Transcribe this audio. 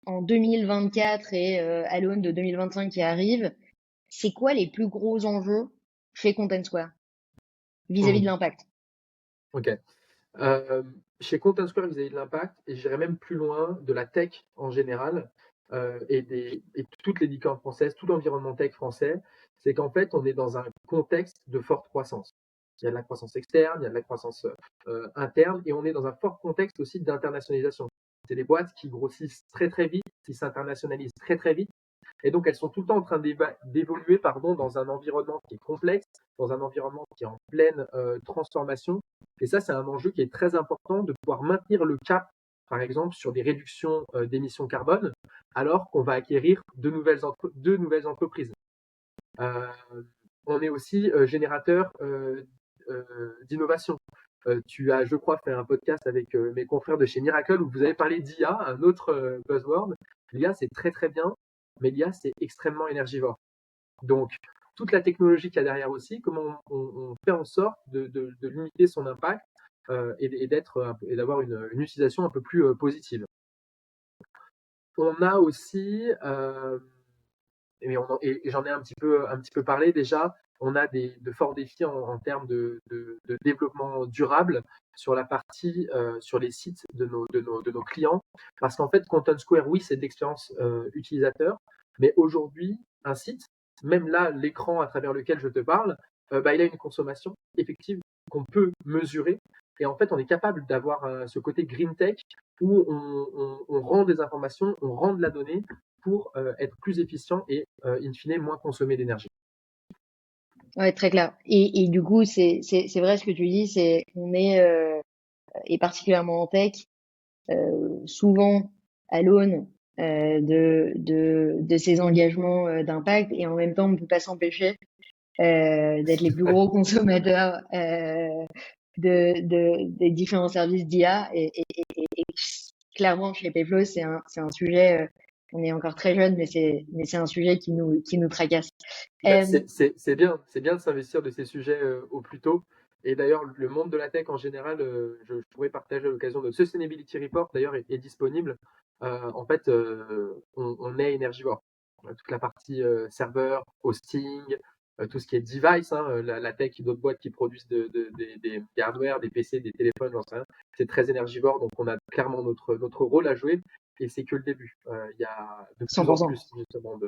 en 2024 et à l'aune de 2025 qui arrive, c'est quoi les plus gros enjeux chez Content Square vis-à-vis de Mhm. l'impact? Ok. Euh, Chez Content Square, vis-à-vis de l'impact, et j'irais même plus loin, de la tech en général, et toutes les licornes françaises, tout l'environnement tech français, c'est qu'en fait, on est dans un contexte de forte croissance. Il y a de la croissance externe, il y a de la croissance interne, et on est dans un fort contexte aussi d'internationalisation. C'est des boîtes qui grossissent très très vite, qui s'internationalisent très très vite, et donc elles sont tout le temps en train d'évoluer dans un environnement qui est complexe, dans un environnement qui est en pleine transformation. Et ça, c'est un enjeu qui est très important de pouvoir maintenir le cap, par exemple, sur des réductions d'émissions carbone, alors qu'on va acquérir de nouvelles entreprises. Euh, on est aussi générateur d'innovation. Tu as, je crois, fait un podcast avec mes confrères de chez Miracle où vous avez parlé d'IA, un autre buzzword. L'IA, c'est très très bien, mais l'IA, c'est extrêmement énergivore. Donc, toute la technologie qu'il y a derrière aussi, comment on fait en sorte de limiter son impact et d'avoir une utilisation un peu plus positive. On a aussi, et j'en ai un petit peu parlé déjà, on a de forts défis en termes de développement durable sur la partie, sur les sites de nos clients. Parce qu'en fait, Content Square, oui, c'est de l'expérience utilisateur, mais aujourd'hui, un site, même là, l'écran à travers lequel je te parle, bah, il a une consommation effective qu'on peut mesurer. Et en fait, on est capable d'avoir ce côté green tech où on rend des informations, on rend de la donnée pour être plus efficient et in fine moins consommer d'énergie. Ouais, très clair. Et du coup, c'est vrai ce que tu dis, c'est on est et particulièrement en tech, souvent à l'aune de ces engagements d'impact et en même temps on ne peut pas s'empêcher d'être les plus gros consommateurs des différents services d'IA et clairement chez Payflow c'est un sujet on est encore très jeune mais c'est un sujet qui nous tracasse. Bah, c'est bien de s'investir de ces sujets au plus tôt. Et d'ailleurs, le monde de la tech en général, je pourrais partager à l'occasion de Sustainability Report, d'ailleurs, est disponible. En fait, on est énergivore. Toute la partie serveur, hosting, tout ce qui est device, hein, la tech et d'autres boîtes qui produisent des hardware, des PC, des téléphones, j'en sais rien. C'est très énergivore, donc on a clairement notre rôle à jouer. Et c'est que le début. Il y a de plus en 100%. plus justement